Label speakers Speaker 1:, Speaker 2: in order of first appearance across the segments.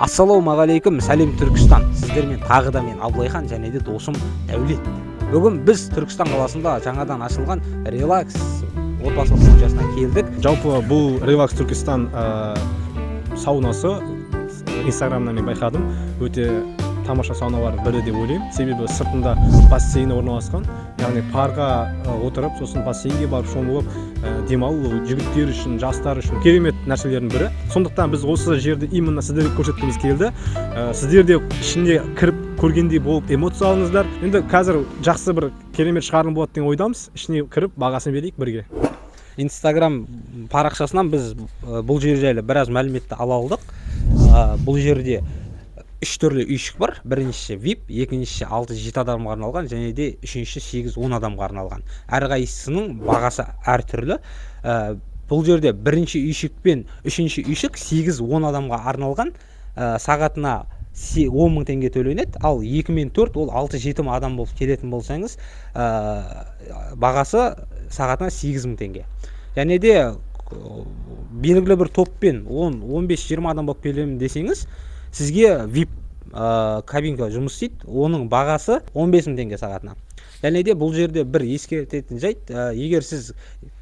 Speaker 1: Ассалаумағалейкум, сәлем Түркістан. Сіздермен тағы да мен Абылайхан және де досым Дәулет. Бүгін біз Түркістан қаласында жаңадан ашылған релакс отбасылық студиясына келдік.
Speaker 2: Жалпы бұл релакс Түркістан саунасы инстаграмнан мен байқадым. Өте тамаша сауналардың бірі деп ойлаймын. Себебі сыртында бассейні орналасқан. Яғни парға отырып, сосын бассейнге барып шомылып, демалу жігіттер үшін, жастар үшін керемет нәрселердің бірі. Сондықтан біз осы жерді именно сіздерге көрсеткіміз келді. Сіздер де ішінде кіріп көргендей болып эмоция алыңыздар. Енді қазір жақсы бір керемет шығарылым болады деген ойдамыз. Ішіне кіріп бағасын берейік бірге.
Speaker 1: Инстаграм парақшасынан біз бұл жер жайлы біраз мәліметті ала алдық. Бұл жерде 3 түрлі үйшік бар. Біріншісі VIP, екіншісі 6-7 адамға арналған, және де үшіншісі 8-10 адамға арналған. Әрқайсысының бағасы әртүрлі. Бұл жерде бірінші үйшік пен үшінші үйшік 8-10 адамға арналған, сағатына 10 мың теңге төленеді, ал 2 мен 4 ол 6-7 адам болып келетін болсаңыз, бағасы сағатына 8 мың теңге. Және де белгілі бір топпен 10-15-20 адам болып келемін десеңіз, сізге VIP кабинка жұмыс істейді, оның бағасы 15 мың теңге сағатына. Және де бұл жерде бір ескертетін жайт, егер сіз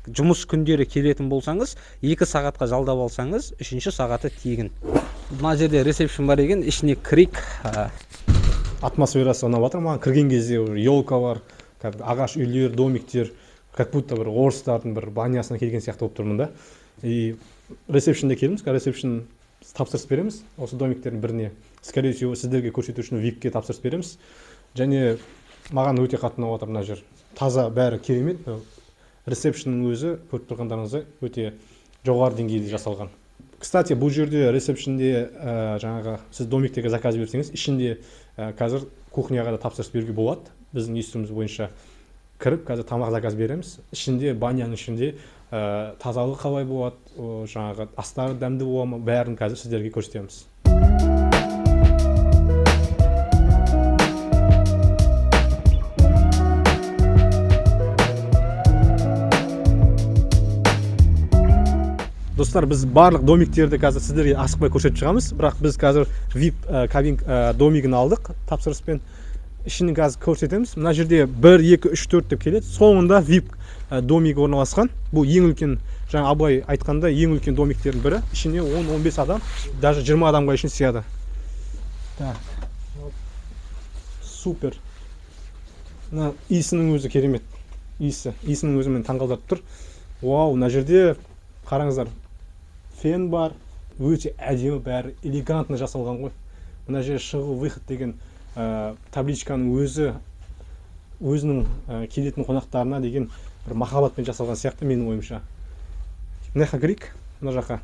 Speaker 1: жұмыс күндері келетін болсаңыз, 2 сағатқа жалдап алсаңыз, 3-ші сағаты тегін. Мына жерде ресепшн бар екен, ішіне кірейік.
Speaker 2: Атмосферасы ұнап жатыр маған. Кірген кезде елка бар, ағаш үйлер, домиктер, как будто бір орыстардың бір банясына келген сияқты болып тұрмын да. И ресепшнде келдім, ресепшн тапсырыс береміз. Осы домиктердің біріне, скорее всего, сіздерге көрсету үшін VIP-ке тапсырыс береміз. Және маған өте қатты ұнап жатыр мына жер. Таза, бәрі керемет. Ресепшннің өзі көріп тұрғандарыңыздай өте жоғары деңгейде жасалған. Кстати, бұл жерде ресепшнде жаңағы сіз домиктегі заказ берсеңіз, ішінде қазір кухняға да тапсырыс беруге болады. Біздің естуіміз бойынша кіріп, қазір тамақ заказ береміз. Ішінде, баняның ішінде тазалық қалай болады, жаңағы астары дәмді бола ма, бәрін қазір сіздерге көрсетеміз. Достар, біз барлық домиктерді қазір сіздерге асықпай көрсетіп шығамыз, бірақ біз қазір VIP кабинк домигін алдық тапсырыспен. Ішінің қазір көрсетеміз. Мына жерде 1, 2, 3, 4 деп келеді. Соңында VIP домигі орналасқан. Бұл ең үлкен, жаңа Абылай айтқанда, ең үлкен домиктердің бірі. Ішіне 10-15 адам, даже 20 адамға ішін сияды. Так. Супер. Мына иісінің өзі керемет. Иісінің өзі мені таңғалдырып тұр. Вау, мына жерде қараңыздар. Фен бар, өте әдемі, бәрі элегантны жасалған ғой. Мына жерде шығу-выход деген табличканың өзінің келетін қонақтарына деген бір махаббатпен жасалған сияқты менің ойымша. Мына жаққа кірейік, мына жаққа.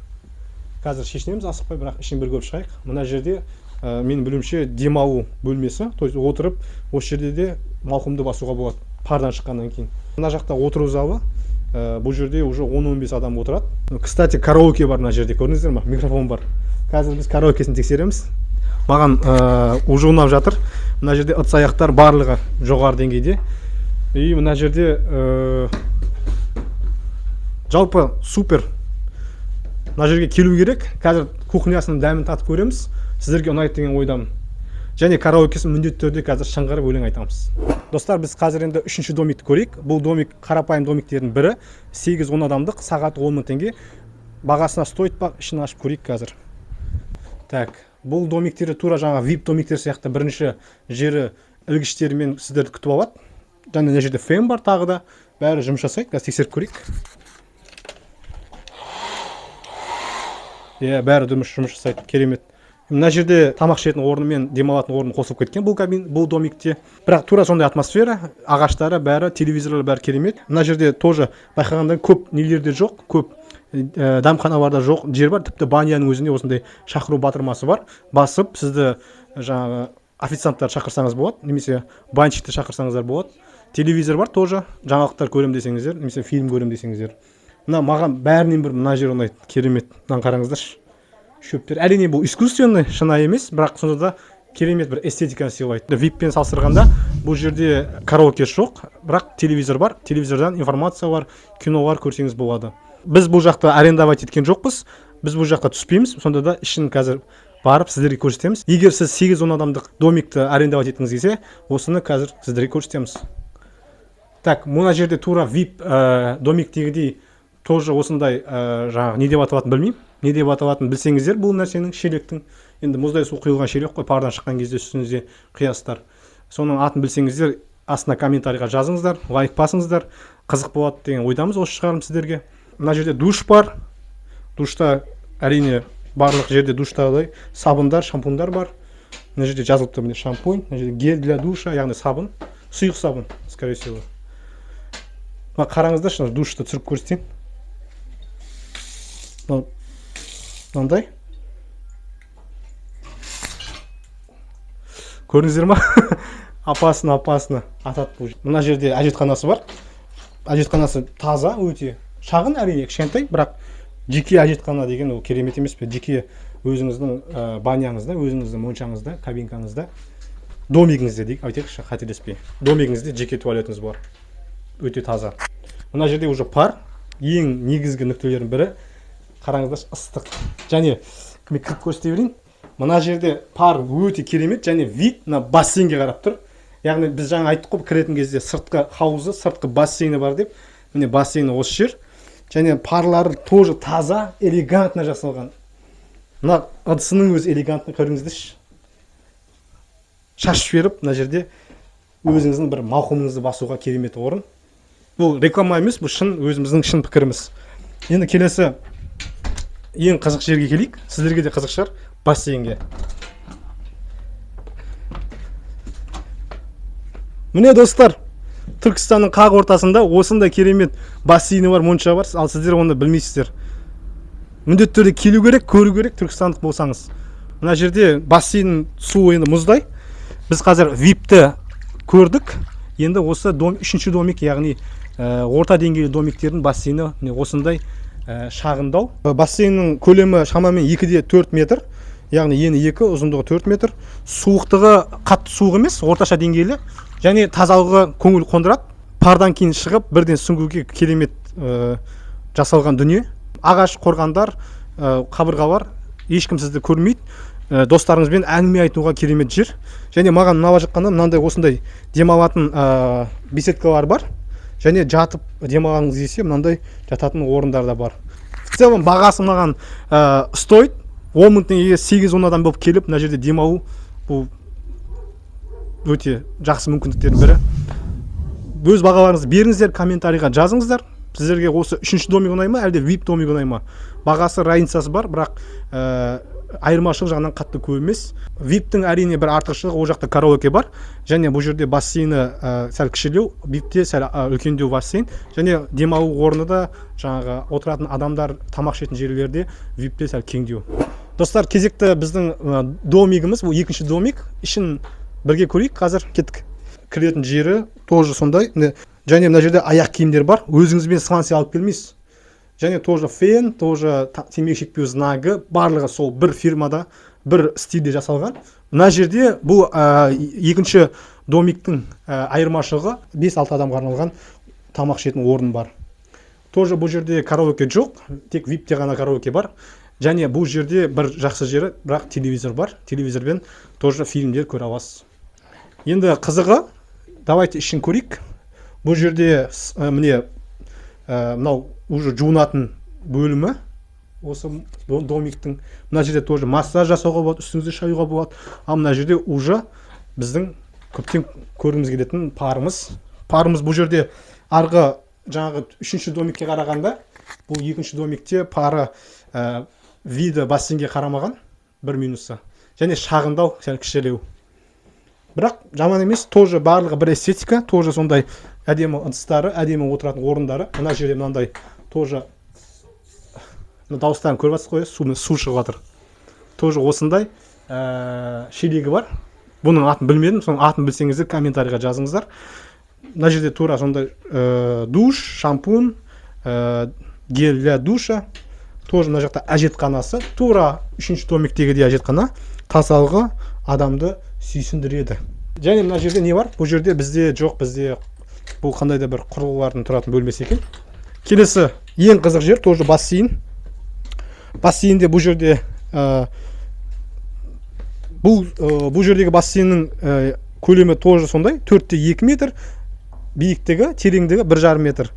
Speaker 2: Қазір шешінеміз асықпай, бірақ ішін бір көріп шығайық. Мына жерде менің білуімше демалу бөлмесі, то есть отырып, осы жерде де мауқымды басуға болады, пардан шыққаннан кейін. Мына жақта отыру залы. Бұл жерде уже 10-15 адам отырады. Кстати, караоке бар мына жерде, көрдіңіздер ма? Микрофон бар. Қазір біз караокесін тексереміз. Маған уже ұнап жатыр. Мына жерде ыдыс-аяқтар барлығы жоғары деңгейде. И мына жерде жалпы супер. Мына жерге келу керек. Қазір кухнясының дәмін татып көреміз. Сіздерге ұнайды деген ойдамын. Және караокесін міндетті түрде қазір шыңғырып өлең айтамыз. Достар, біз қазір енді 3-ші домикті көрейік. Бұл домик қарапайым домиктердің бірі. 8-10 адамдық, сағаты 10 мың теңге. Бағасына стоит па, ішін ашып көрейік қазір. Так, бұл домиктері тура жаңа VIP домиктер сияқты бірінші жері ілгіштерімен сіздерді күтіп алады. Және мына жерде фен бар тағы да. Бәрі жұмыс жасайды. Қазір тексеріп көрейік. Бәрі жұмыс жасайды. Керемет. Мына жерде тамақ ішетін орны мен демалатын орны қосылып кеткен бұл домикте. Бірақ тура сондай атмосфера, ағаштары бәрі, телевизорлар бәрі керемет. Мына жерде тоже байқағанда көп нелерде жоқ, көп дәмханаларда жоқ жер бар. Тіпті баняның өзінде осындай шақыру батырмасы бар. Басып, сізді жаңағы официанттар шақырсаңыз болады, немесе банщикті шақырсаңыздар болады. Телевизор бар тоже, жаңалықтар көрем десеңіздер, немесе фильм көрем десеңіздер. Мына маған бәрінен бір мына жер ұнайды, керемет. Мынаны қараңыздаршы. Шөптер. Әрине бұл искусственный, шынайы емес, бірақ сонда да керемет бір эстетиканы сыйлайды. VIP-пен салыстырғанда бұл жерде караоке жоқ, бірақ телевизор бар. Телевизордан информация бар, кинолар көрсеңіз болады. Біз бұл жақта арендовать еткен жоқпыз. Біз бұл жақта түспейміз. Сонда да ішін қазір барып сіздерге көрсетеміз. Егер сіз 8-10 адамдық домикті арендовать еткіңіз келсе, осыны қазір сіздерге көрсетеміз. Так, мына жерде тура VIP домиктегідей тоже осындай жаңағы не деп аталатынын білмеймін. Не деп аталатынын білсеңіздер, бұл нәрсенің шелектің. Енді мұздай су құйылған шелек қой, пардан шыққан кезде үстіңізде қиясыздар. Соның атын білсеңіздер, астына комментарийға жазыңыздар, лайк басыңыздар. Қызық болады деген ойдамыз осы шығарым сіздерге. Мына жерде душ бар. Душта әрине барлық жерде душтағыдай сабындар, шампундар бар. Мына жерде жазылып тұр, міне шампунь, мына жерде гель для душа, яғни сабын, сұйық сабын, скорее всего. Мына қараңыздар, шын душты түсіріп көрсетейін. Мынандай. Көрдіңіздер ма? Опасно атат бұл. Мына жерде әжетханасы бар. Әжетханасы таза, өте шағын, әрине кішкентай, бірақ жеке әжетхана деген ол керемет емес пе? Жеке өзіңіздің баняңызда, өзіңіздің моншаңызда, кабинкаңызда, домигіңізде дейік, айтайықшы, қателеспей. Домигіңізде жеке туалетіңіз бар. Өте таза. Мына жерде уже пар, ең негізгі нүктелердің бірі, қараңыздар, ыстық. Және кіріп көрсете берейін. Мына жерде пар өте керемет, және вид мына бассейнге қарап тұр. Яғни біз жаңа айттық қой, кіретін кезде сыртқы хаузы, сыртқы бассейні бар деп. Міне бассейні осы жер. Және парлары тоже таза, элегантно жасалған. Мына ыдысының өзі элегантно, көріңіздерші. Шашып беріп, мына жерде өзіңіздің бір мауқымыңызды басуға керемет орын. Бұл реклама емес, бұл шын өзіміздің шын пікіріміз. Енді келесі ең қызық жерге келейік. Сіздерге де қызық шығар, бассейнге. Міне достар, Түркістанның қақ ортасында осындай керемет бассейні бар, монша бар, ал сіздер оны білмейсіздер. Міндетті түрде келу керек, көру керек, түркістандық болсаңыз. Мына жерде бассейннің суы енді мұздай. Біз қазір VIP-ті көрдік. Енді осы үшінші домик, яғни орта деңгейлі домиктердің бассейні осындай шағындау. Бассейннің көлемі шамамен 2-де 4 метр, яғни ені 2, ұзындығы 4 метр. Суықтығы қатты суық емес, орташа деңгейлі. Және тазалығы көңіл қондырады. Пардан кейін шығып, бірден сүңгуге керемет жасалған дүние. Ағаш қорғандар, қабырғалар, ешкім сізді көрмейді. Достарыңызбен әңгіме айтуға керемет жер. Және маған мына жаққанда мынандай осындай демалатын беседкалар бар. Және жатып демалғыңыз келсе, мынандай жататын орындар да бар. В целом бағасы маған стоит. 10 мың теңгеге 8-10 адам болып келіп, мына жерде демалу бұл өте жақсы мүмкіндіктердің бірі. Өз бағаларыңызды беріңіздер, комментарийға жазыңыздар. Сіздерге осы үшінші домик ұнай ма, әлде VIP домик ұнай ма? Бағасы разницасы бар, бірақ айырмашылық жағынан қатты көп емес. VIP-тің әрине бір артықшылығы, ол жақта караоке бар, және бұл жерде бассейні сәл кішілеу, VIP-те сәл үлкендеу бассейн, және демалу орны да жаңағы отыратын адамдар тамақ ішетін жерлерде VIP-те сәл кеңдеу. Достар, кезекті біздің домигіміз, бұл екінші домик. Ішін бірге көрейік, қазір кеттік. Кіретін жері тоже сондай. Және мына жерде аяқ киімдер бар. Өзіңізбен станция алып келмейсіз. Және тоже фен, тоже темекі шекпеу знагы, барлығы сол бір фирмада, бір стильде жасалған. Мына жерде бұл екінші домиктің айырмашылығы 5-6 адамға арналған тамақ ішетін орын бар. Тоже бұл жерде караоке жоқ, тек VIP-те ғана караоке бар. Және бұл жерде бір жақсы жері, бірақ телевизор бар. Телевизорбен тоже фильмдер көре аласыз. Енді қызығы, давайте ішін көрейік. Бұл жерде міне мынау уже жуынатын бөлімі, осы домиктің. Мына жерде тоже массаж жасауға болады, үстіңізде шаюға болады. Ал мына жерде уже біздің көптен көргіміз келетін парымыз. Парымыз бұл жерде арғы жаңағы үшінші домикке қарағанда, бұл екінші домикте пары виды бассейнге қарамаған, бір минусы. Және шағындау, сәл кішілеу. Бірақ жаман емес, тоже барлығы бір эстетика, тоже сондай әдемі ыдыстары, әдемі отыратын орындары. Мына жерде мынандай тоже дауыстарын көріп жатсыз ғой, су шығып жатыр. Тоже осындай шелегі бар. Бұның атын білмедім, соның атын білсеңіздер комментарийға жазыңыздар. Мына жерде тура сондай душ, шампунь, гель для душа. Тоже мына жақта әжетханасы. Тура үшінші домиктегі де әжетхана. Тазалығы адамды сүйсіндіреді. Және мына жерде не бар? Бұл жерде бізде жоқ, бізде бұл қандай да бір құрылғылардың тұратын бөлмесі екен. Келесі ең қызық жер тоже бассейн. Бассейнде бұл жерде бұл жердегі бассейннің көлемі тоже сондай, 4,2 метр, биіктігі, тереңдігі 1,5 метр.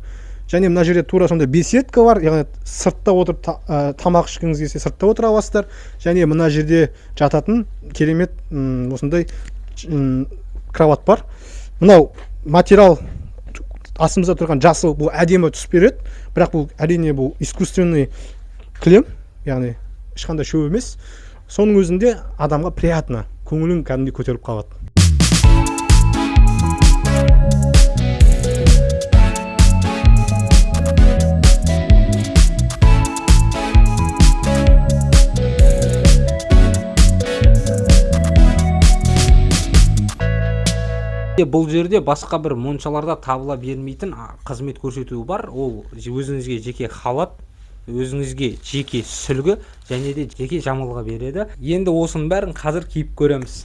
Speaker 2: Және мына жерде тура сондай беседка бар, яғни сыртта отырып тамақ ішкіңіз келсе сыртта отыра аласыздар. Және мына жерде жататын керемет осындай кровать бар. Мынау материал астымызда тұрған жасыл, бұл әдемі түс береді, бірақ бұл әрине бұл искусственный кілем, яғни ешқандай шөп емес. Соның өзінде адамға приятно, көңілің кәдімгідей көтеріліп қалады.
Speaker 1: Бұл жерде басқа бір моншаларда табыла бермейтін қызмет көрсетуі бар. Ол өзіңізге жеке халат, өзіңізге жеке сүлгі және де жеке жамылғы береді. Енді осының бәрін қазір киіп көреміз.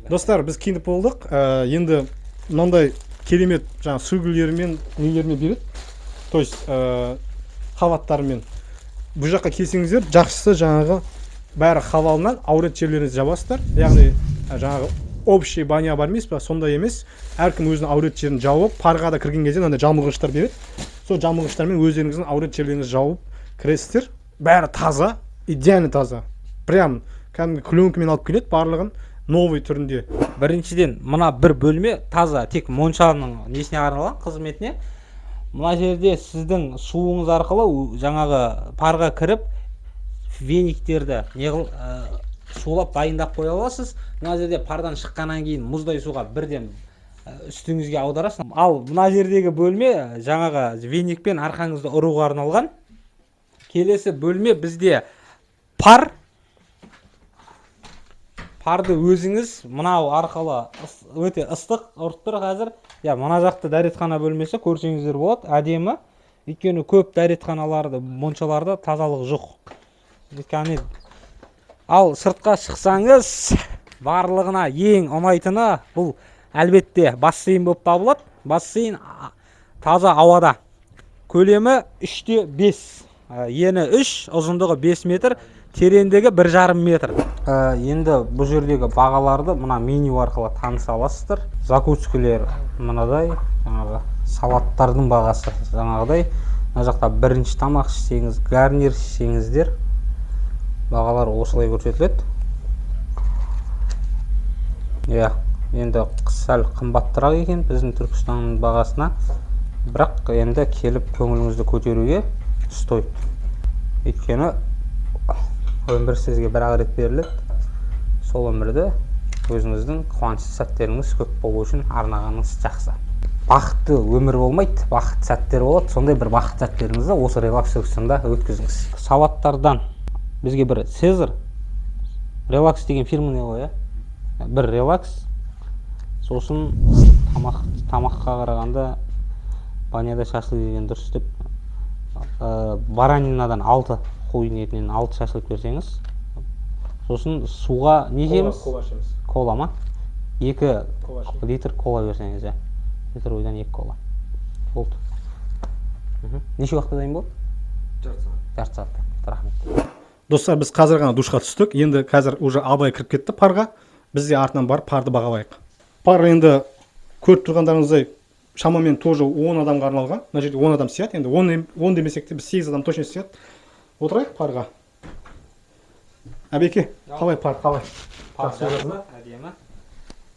Speaker 2: Достар, біз киініп болдық. Енді мынандай керемет жаңа сүлгілерімен нелермен береді. То есть халаттарымен. Бұл жаққа келсеңіздер, жақсысы жаңағы бәрі халалынан аурет жерлеріңізді жабасыздар. Яғни жаңағы общий баня бар емес па, сондай емес. Әркім өзінің аурет жерін жауып, парға да кірген кезде мынандай жамылғыштар береді. Сол жамылғыштармен өздеріңіздің аурет жерлеріңізді жауып кіресіздер. Бәрі таза, идеально таза. Прям кәдімгі клеенкамен алып келеді барлығын новый түрінде.
Speaker 1: Біріншіден, мына бір бөлме таза, тек моншаның несіне арналған, қызметіне. Мына жерде сіздің суыңыз арқылы жаңағы парға кіріп, вениктерді сулап дайындап қоя аласыз. Мына жерде пардан шыққаннан кейін мұздай суға бірден үстіңізге аударасыз. Ал мына жердегі бөлме жаңағы веникпен арқаңызды ұруға арналған. Келесі бөлме бізде парды өзіңіз мынау арқылы өте ыстық ұрып тұр қазір. Мына жақты дәретхана бөлмесі, көрсеңіздер болады, әдемі. Өйткені көп дәретханаларды, моншаларда тазалық жоқ. Ал сыртқа шықсаңыз, барлығына ең ұнайтыны бұл әлбетте бассейн болып табылады. Бассейн таза ауада. Көлемі 3,5, ені 3, ұзындығы 5 метр, тереңдігі 1,5 метр. Енді бұл жердегі бағаларды мына меню арқылы таныса аласыздар. Закускілер мынадай, салаттардың бағасы жаңағыдай. Мына жақта бірінші тамақ ішсеңіз, гарнир ішсеңіздер, бағалар осылай көрсетіледі. Енді сәл қымбаттырақ екен біздің Түркістанның бағасына. Бірақ енді келіп көңіліңізді көтеруге стой. Өйткені өмір сізге бір-ақ рет беріледі. Сол өмірді өзіңіздің қуанышты сәттеріңіз көп болу үшін арнағаныңыз жақсы. Бақытты өмір болмайды, бақытты сәттер болады. Сондай бір бақытты сәттеріңізді осы релакс Түркістанда өткізіңіз. Салаттардан бізге бір Цезарь релакс деген фирміне ғой, бір релакс. Сосын тамаққа қарағанда баняда шашлык деген дұрыс деп. Баранинадан 6, қойын етінен 6 шашлык берсеңіз. Сосын суға не жейміз? Кола ма? 2 литр кола берсеңіз, литр ойдан 2 кола. Болды. Неше уақытта дайын болады? Жарты сағатта. Рахмет.
Speaker 2: Достар, біз қазір ғана душқа түстік. Енді қазір уже Абай кіріп кетті парға. Біз де артынан барып парды бағалайық. Пар енді көріп тұрғандарыңыздай шамамен тоже 10 адамға арналған. Мына жерде 10 адам сияды. Енді 10 демесек те біз 8 адам точно сияды. Отырайық парға. Әбеке, қалай пар, қалай?
Speaker 1: Пар жақсы, әдемі.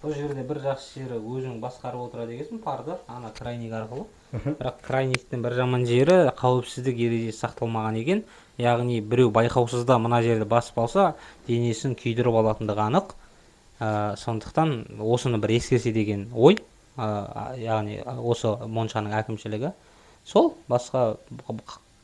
Speaker 1: Бұл жерде бір жақсы жері өзің басқарып отырады екенсің парды, ана крайник арқылы. Бірақ крайниктің бір жаман жері қауіпсіздік ережесі сақталмаған екен. Яғни біреу байқаусызда мына жерді басып алса, денесін күйдіріп алатындығы анық. Сондықтан осыны бір ескерсе деген ой. Яғни осы моншаның әкімшілігі. Сол басқа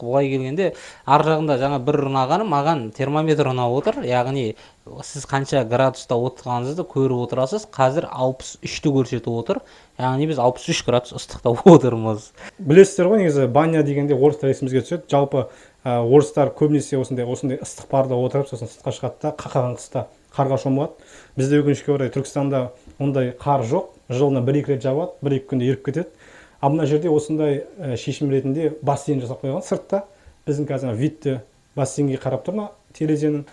Speaker 1: былай келгенде ар жағында жаңа бір ұнағаны маған термометр ұнап отыр. Яғни сіз қанша градуста отырғаныңызды көріп отырасыз. Қазір 63-ті көрсетіп отыр. Яғни біз 63 градус ыстықта отырмыз.
Speaker 2: Білесіздер ғой, негізі баня дегенде орыстар есімізге түседі. Жалпы орыстар көбінесе осындай ыстық парда отырып, сосын сыртқа шығады да қақаған қыста қарға шомылады. Бізде өкінішке орай Түркістанда ондай қар жоқ. Жылына 1-2 рет жауады, 1-2 күнде еріп кетеді. Ал мына жерде осындай шешім ретінде бассейн жасап қойған сыртта. Біздің қазір видті бассейнге қарап тұр терезенің.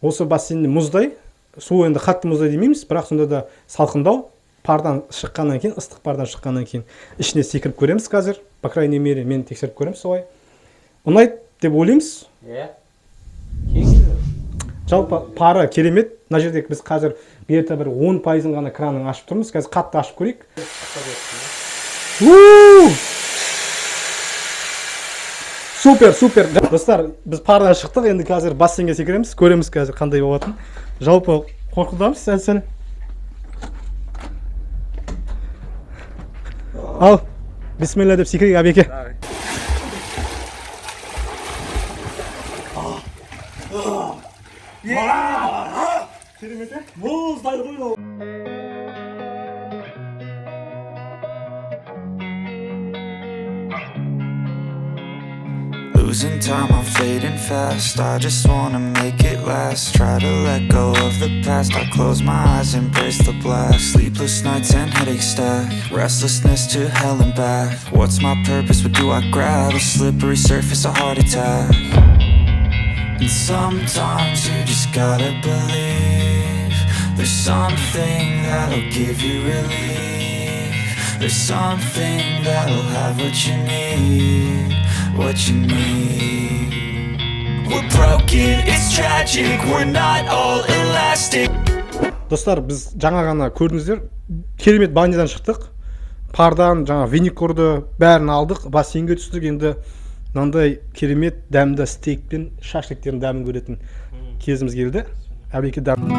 Speaker 2: осы бассейнде мұздай, су енді қатты мұздай демейміз, бірақ сонда да салқындау, пардан шыққаннан кейін, ыстық пардан шыққаннан кейін ішіне секіріп көреміз қазір, по крайней мере мен тексеріп көреміз солай. Ұнайды деп ойлаймыз. Жалпы пары керемет. Мына жерде біз қазір где-то бір 10% ғана кранын ашып тұрмыз. Қазір қатты ашып көрейік. Супер, супер. Достар, біз пардан шықтық, енді қазір бассейнге секіреміз, көреміз қазір қандай болатын. Жалпы қорқудамыз сәл-сәл. Ал, бисмилля деп секірейік, Абеке.
Speaker 3: Losing time, I'm fading fast. I just wanna make it last. Try to let go of the past. I close my eyes, embrace the blast. Sleepless nights and headaches stack. Restlessness to hell and back. What's my purpose? What do I grab? A slippery surface, a heart attack. And sometimes you just gotta believe there's something that'll give you relief. There's something that'll have what you need. What you need. We're broken, it's tragic. We're not all elastic.
Speaker 2: Достар, біз жаңа ғана көрдіңіздер, керемет банядан шықтық. Пардан, жаңа виникорды бәрін алдық, бассейнге түстік. Енді мынандай керемет дәмді стейк пен шашликтердің дәмін көретін кезіміз келді. Әбеке дәм.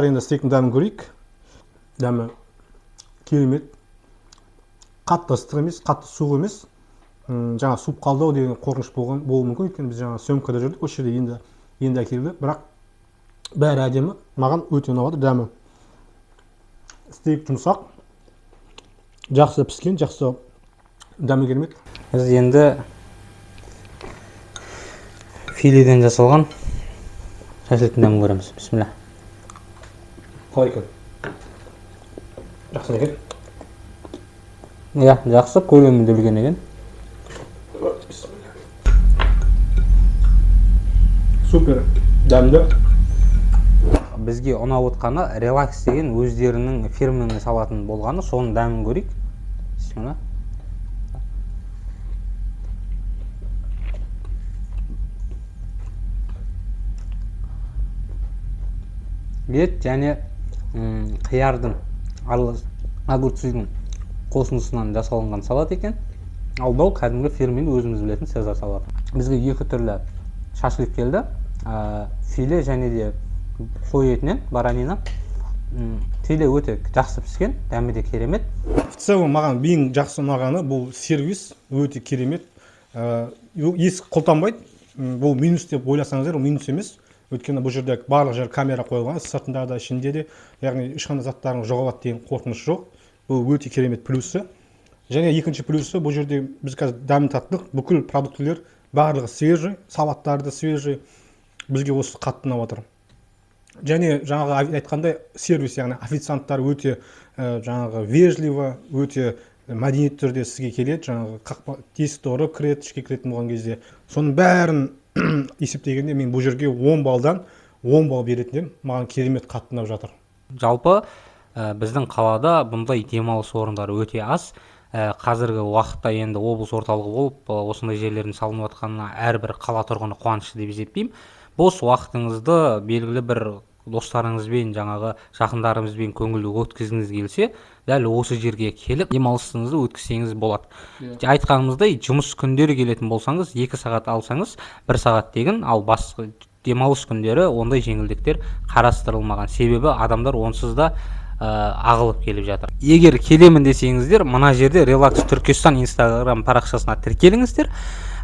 Speaker 2: Енді стейктің дәмін көрейік. Дәмі керемет. Қатты ыстық емес, қатты суық емес. Жаңа суып қалды деген қорқыныш болуы мүмкін. Өйткені біз жаңа сөмкада жүрдік, осы жерде енді әкелді. Бірақ бәрі әдемі. Маған өте ұнады дәмі. Стейк жұмсақ. Жақсы піскен, жақсы дәмі керемет.
Speaker 1: Біз енді филеден жасалған шашликтің дәмін көреміз. Бисмилля.
Speaker 2: Қалай екен? Жақсы екен?
Speaker 1: Иә, жақсы, көлемі келген екен.
Speaker 2: Супер, дәмді.
Speaker 1: Бізге ұнап отқаны релакс деген өздерінің фирменный салатын болғаны, соның дәмін көрейік. Бисмилля. Ет және қиярдың, огурцидың қосындысынан жасалынған салат екен. Ал бұл кәдімгі фирмен өзіміз білетін Цезарь салаты. Бізге екі түрлі шашлик келді. Филе және де қой етінен, баранина. Филе өте жақсы піскен, дәмі де керемет.
Speaker 2: В целом маған ең жақсы ұнағаны бұл сервис өте керемет. Есік құлтанбайды. Бұл минус деп ойласаңыздар, ол минус емес. Өйткені бұл жерде барлық жер камера қойылған, сыртында да ішінде де, яғни ешқандай заттардың жоғалады деген қорқыныш жоқ. Бұл өте керемет плюсы. Және екінші плюсы, бұл жерде біз қазір дәмін таттық, бүкіл продуктілер барлығы свежий, салаттарды свежий. Бізге осы қатты ұнап отыр. Және жаңағы айтқандай сервис, яғни официанттар өте жаңағы вежливо, өте мәдениетті түрде сізге келеді, жаңағы тесікті ұрып кіреді, ішке кіретін болған кезде. Соның бәрін есептегенде мен бұл жерге 10 балдан 10 бал беретінім, маған керемет қатты ұнап жатыр.
Speaker 1: Жалпы біздің қалада бұндай демалыс орындары өте аз. Қазіргі уақытта енді облыс орталығы болып, осындай жерлердің салынып жатқанына әрбір қала тұрғыны қуанышты деп есептеймін. Бос уақытыңызды белгілі бір достарыңызбен, жаңағы жақындарыңызбен көңілді өткізгіңіз келсе, дәл осы жерге келіп демалысыңызды өткізсеңіз болады. Айтқанымыздай, жұмыс күндері келетін болсаңыз, 2 сағат алсаңыз, 1 сағат тегін, ал басқа демалыс күндері ондай жеңілдіктер қарастырылмаған. Себебі адамдар онсыз да ағылып келіп жатыр. Егер келемін десеңіздер, мына жерде Relax Turkestan Instagram парақшасына тіркеліңіздер.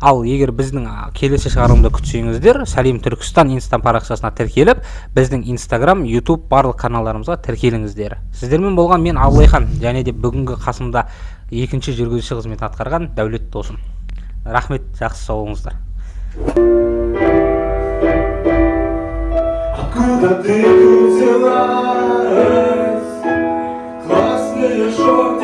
Speaker 1: Ал егер біздің келесі шығарылымды күтсеңіздер, Сәлем Түркістан Instagram парақшасына тіркеліп, біздің Instagram, YouTube барлық каналдарымызға тіркеліңіздер. Сіздермен болған мен Абылайхан, және де бүгінгі қасымда екінші жүргізуші қызметін атқарған Дәулет Досым. Рахмет, жақсы сау болыңыздар.
Speaker 4: Откуда ты тут взялась? Классные шорты